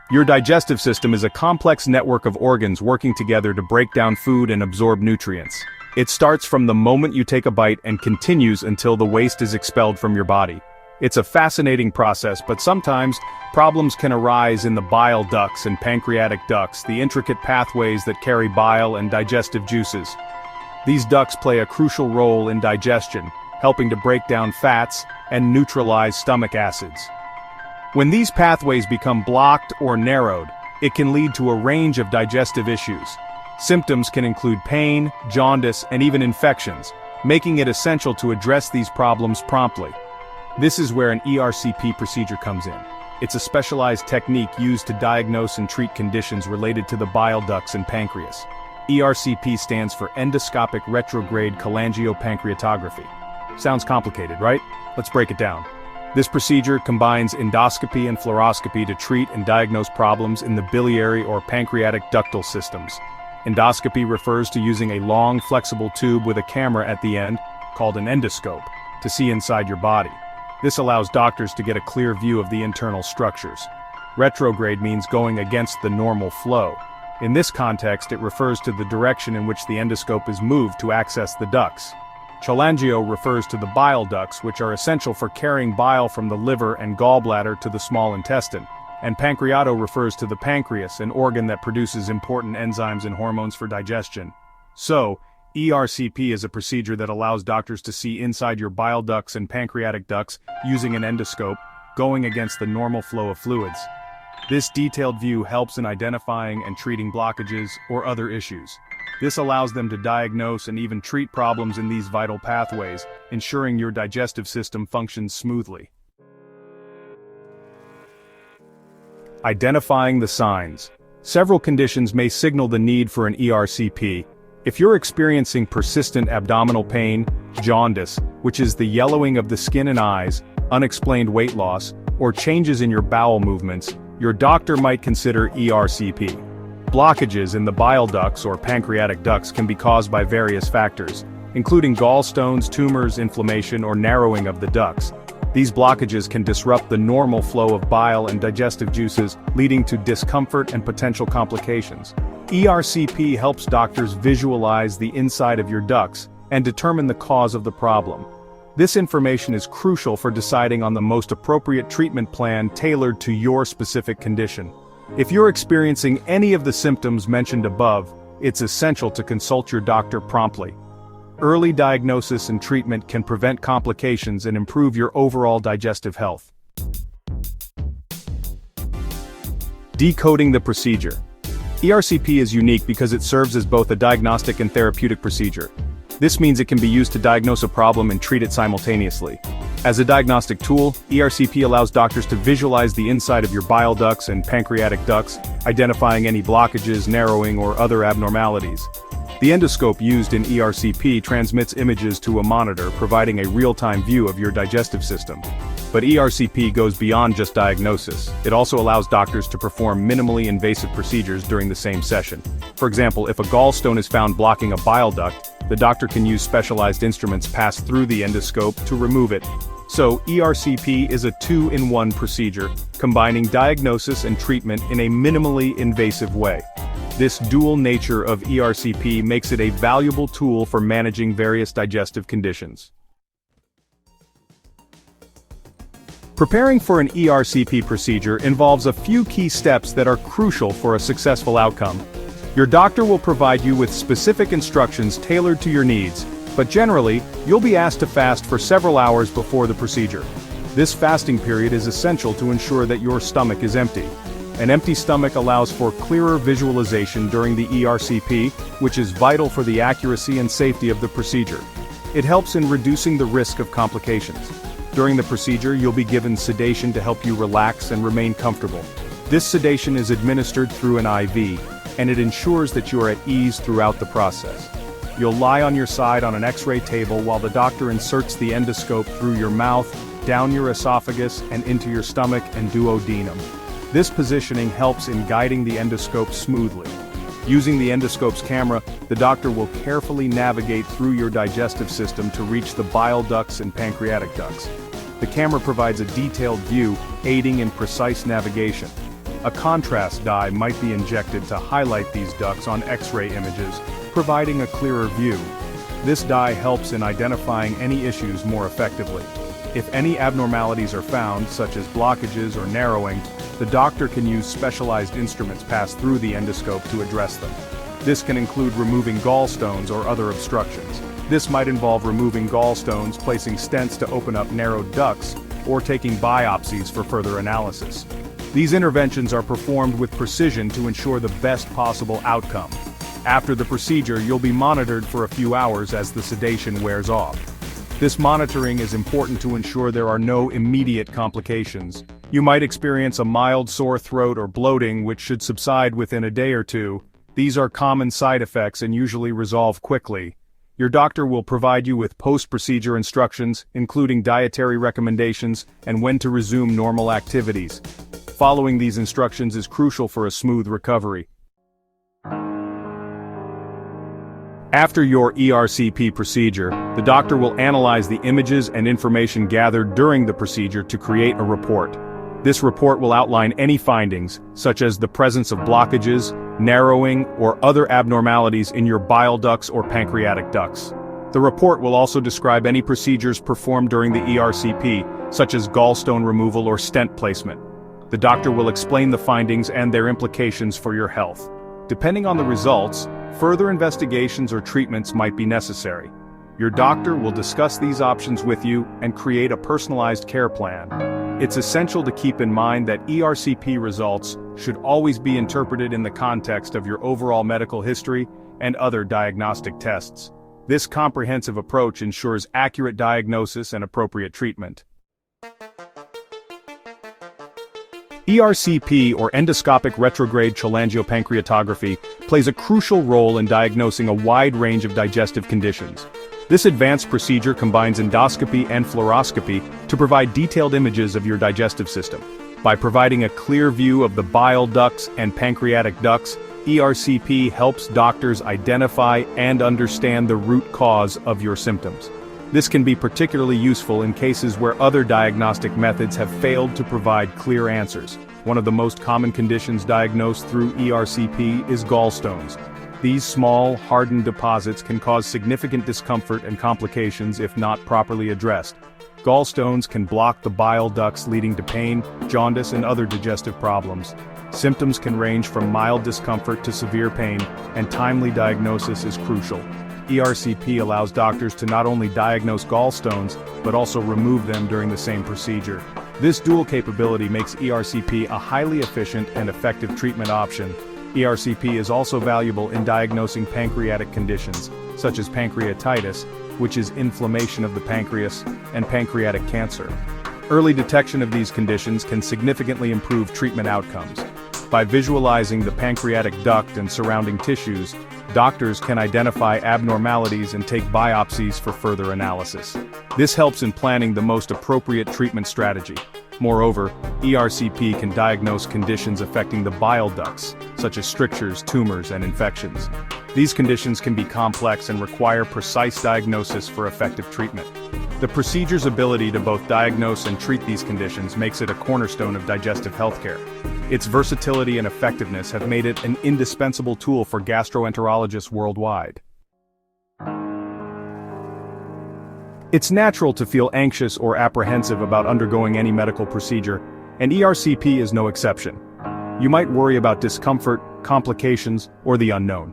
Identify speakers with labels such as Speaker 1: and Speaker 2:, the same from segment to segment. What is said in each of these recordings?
Speaker 1: Your digestive system is a complex network of organs working together to break down food and absorb nutrients. It starts from the moment you take a bite and continues until the waste is expelled from your body. It's a fascinating process, but sometimes, problems can arise in the bile ducts and pancreatic ducts, the intricate pathways that carry bile and digestive juices. These ducts play a crucial role in digestion, helping to break down fats and neutralize stomach acids. When these pathways become blocked or narrowed, it can lead to a range of digestive issues. Symptoms can include pain, jaundice, and even infections, making it essential to address these problems promptly. This is where an ERCP procedure comes in. It's a specialized technique used to diagnose and treat conditions related to the bile ducts and pancreas. ERCP stands for Endoscopic Retrograde Cholangiopancreatography. Sounds complicated, right? Let's break it down. This procedure combines endoscopy and fluoroscopy to treat and diagnose problems in the biliary or pancreatic ductal systems. Endoscopy refers to using a long, flexible tube with a camera at the end, called an endoscope, to see inside your body. This allows doctors to get a clear view of the internal structures. Retrograde means going against the normal flow. In this context, it refers to the direction in which the endoscope is moved to access the ducts. Cholangio refers to the bile ducts, which are essential for carrying bile from the liver and gallbladder to the small intestine. And pancreato refers to the pancreas, an organ that produces important enzymes and hormones for digestion. So, ERCP is a procedure that allows doctors to see inside your bile ducts and pancreatic ducts using an endoscope, going against the normal flow of fluids. This detailed view helps in identifying and treating blockages or other issues. This allows them to diagnose and even treat problems in these vital pathways, ensuring your digestive system functions smoothly. Identifying the signs. Several conditions may signal the need for an ERCP. If you're experiencing persistent abdominal pain, jaundice, which is the yellowing of the skin and eyes, unexplained weight loss, or changes in your bowel movements, your doctor might consider ERCP. Blockages in the bile ducts or pancreatic ducts can be caused by various factors, including gallstones, tumors, inflammation, or narrowing of the ducts. These blockages can disrupt the normal flow of bile and digestive juices, leading to discomfort and potential complications. ERCP helps doctors visualize the inside of your ducts and determine the cause of the problem. This information is crucial for deciding on the most appropriate treatment plan tailored to your specific condition. If you're experiencing any of the symptoms mentioned above, it's essential to consult your doctor promptly. Early diagnosis and treatment can prevent complications and improve your overall digestive health. Decoding the procedure. ERCP is unique because it serves as both a diagnostic and therapeutic procedure. This means it can be used to diagnose a problem and treat it simultaneously. As a diagnostic tool, ERCP allows doctors to visualize the inside of your bile ducts and pancreatic ducts, identifying any blockages, narrowing, or other abnormalities. The endoscope used in ERCP transmits images to a monitor, providing a real-time view of your digestive system. But ERCP goes beyond just diagnosis. It also allows doctors to perform minimally invasive procedures during the same session. For example, if a gallstone is found blocking a bile duct, the doctor can use specialized instruments passed through the endoscope to remove it. So, ERCP is a two-in-one procedure, combining diagnosis and treatment in a minimally invasive way. This dual nature of ERCP makes it a valuable tool for managing various digestive conditions. Preparing for an ERCP procedure involves a few key steps that are crucial for a successful outcome. Your doctor will provide you with specific instructions tailored to your needs, but generally, you'll be asked to fast for several hours before the procedure. This fasting period is essential to ensure that your stomach is empty. An empty stomach allows for clearer visualization during the ERCP, which is vital for the accuracy and safety of the procedure. It helps in reducing the risk of complications. During the procedure, you'll be given sedation to help you relax and remain comfortable. This sedation is administered through an IV, and it ensures that you are at ease throughout the process. You'll lie on your side on an X-ray table while the doctor inserts the endoscope through your mouth, down your esophagus, and into your stomach and duodenum. This positioning helps in guiding the endoscope smoothly. Using the endoscope's camera, the doctor will carefully navigate through your digestive system to reach the bile ducts and pancreatic ducts. The camera provides a detailed view, aiding in precise navigation. A contrast dye might be injected to highlight these ducts on X-ray images, providing a clearer view. This dye helps in identifying any issues more effectively. If any abnormalities are found, such as blockages or narrowing, the doctor can use specialized instruments passed through the endoscope to address them. This can include removing gallstones or other obstructions. This might involve removing gallstones, placing stents to open up narrowed ducts, or taking biopsies for further analysis. These interventions are performed with precision to ensure the best possible outcome. After the procedure, you'll be monitored for a few hours as the sedation wears off. This monitoring is important to ensure there are no immediate complications. You might experience a mild sore throat or bloating which should subside within a day or two. These are common side effects and usually resolve quickly. Your doctor will provide you with post-procedure instructions, including dietary recommendations and when to resume normal activities. Following these instructions is crucial for a smooth recovery. After your ERCP procedure, the doctor will analyze the images and information gathered during the procedure to create a report. This report will outline any findings, such as the presence of blockages, narrowing, or other abnormalities in your bile ducts or pancreatic ducts. The report will also describe any procedures performed during the ERCP, such as gallstone removal or stent placement. The doctor will explain the findings and their implications for your health. Depending on the results, further investigations or treatments might be necessary. Your doctor will discuss these options with you and create a personalized care plan. It's essential to keep in mind that ERCP results should always be interpreted in the context of your overall medical history and other diagnostic tests. This comprehensive approach ensures accurate diagnosis and appropriate treatment. ERCP, or endoscopic retrograde cholangiopancreatography, plays a crucial role in diagnosing a wide range of digestive conditions. This advanced procedure combines endoscopy and fluoroscopy to provide detailed images of your digestive system. By providing a clear view of the bile ducts and pancreatic ducts, ERCP helps doctors identify and understand the root cause of your symptoms. This can be particularly useful in cases where other diagnostic methods have failed to provide clear answers. One of the most common conditions diagnosed through ERCP is gallstones. These small, hardened deposits can cause significant discomfort and complications if not properly addressed. Gallstones can block the bile ducts, leading to pain, jaundice, and other digestive problems. Symptoms can range from mild discomfort to severe pain, and timely diagnosis is crucial. ERCP allows doctors to not only diagnose gallstones, but also remove them during the same procedure. This dual capability makes ERCP a highly efficient and effective treatment option. ERCP is also valuable in diagnosing pancreatic conditions, such as pancreatitis, which is inflammation of the pancreas, and pancreatic cancer. Early detection of these conditions can significantly improve treatment outcomes. By visualizing the pancreatic duct and surrounding tissues, doctors can identify abnormalities and take biopsies for further analysis. This helps in planning the most appropriate treatment strategy. Moreover, ERCP can diagnose conditions affecting the bile ducts, such as strictures, tumors, and infections. These conditions can be complex and require precise diagnosis for effective treatment. The procedure's ability to both diagnose and treat these conditions makes it a cornerstone of digestive healthcare. Its versatility and effectiveness have made it an indispensable tool for gastroenterologists worldwide. It's natural to feel anxious or apprehensive about undergoing any medical procedure, and ERCP is no exception. You might worry about discomfort, complications, or the unknown.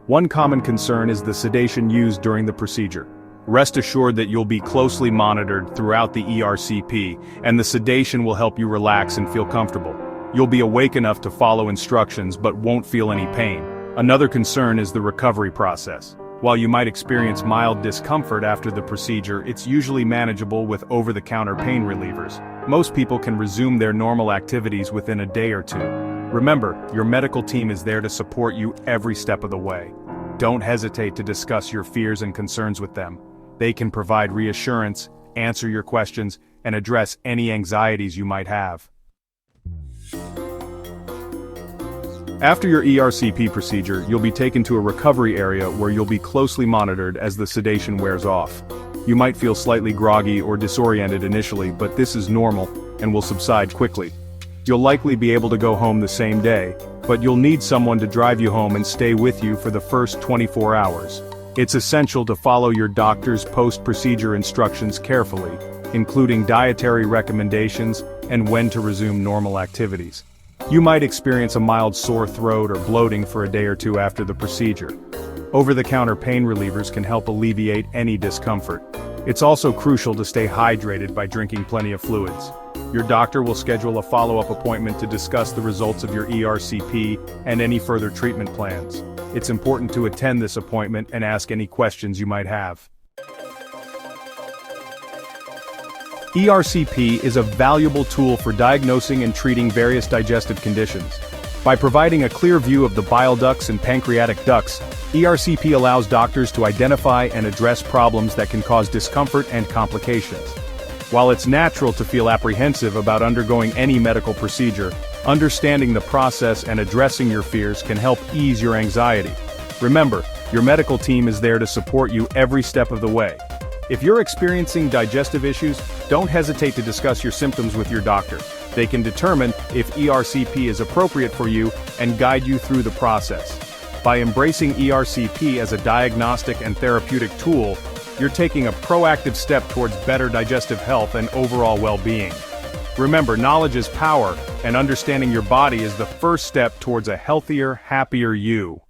Speaker 1: One common concern is the sedation used during the procedure. Rest assured that you'll be closely monitored throughout the ERCP, and the sedation will help you relax and feel comfortable. You'll be awake enough to follow instructions but won't feel any pain. Another concern is the recovery process. While you might experience mild discomfort after the procedure, it's usually manageable with over-the-counter pain relievers. Most people can resume their normal activities within a day or two. Remember, your medical team is there to support you every step of the way. Don't hesitate to discuss your fears and concerns with them. They can provide reassurance, answer your questions, and address any anxieties you might have. After your ERCP procedure, you'll be taken to a recovery area where you'll be closely monitored as the sedation wears off. You might feel slightly groggy or disoriented initially, but this is normal and will subside quickly. You'll likely be able to go home the same day, but you'll need someone to drive you home and stay with you for the first 24 hours. It's essential to follow your doctor's post-procedure instructions carefully, including dietary recommendations and when to resume normal activities. You might experience a mild sore throat or bloating for a day or two after the procedure. Over-the-counter pain relievers can help alleviate any discomfort. It's also crucial to stay hydrated by drinking plenty of fluids. Your doctor will schedule a follow-up appointment to discuss the results of your ERCP and any further treatment plans. It's important to attend this appointment and ask any questions you might have. ERCP is a valuable tool for diagnosing and treating various digestive conditions. By providing a clear view of the bile ducts and pancreatic ducts, ERCP allows doctors to identify and address problems that can cause discomfort and complications. While it's natural to feel apprehensive about undergoing any medical procedure, understanding the process and addressing your fears can help ease your anxiety. Remember, your medical team is there to support you every step of the way. If you're experiencing digestive issues, don't hesitate to discuss your symptoms with your doctor. They can determine if ERCP is appropriate for you and guide you through the process. By embracing ERCP as a diagnostic and therapeutic tool, you're taking a proactive step towards better digestive health and overall well-being. Remember, knowledge is power, and understanding your body is the first step towards a healthier, happier you.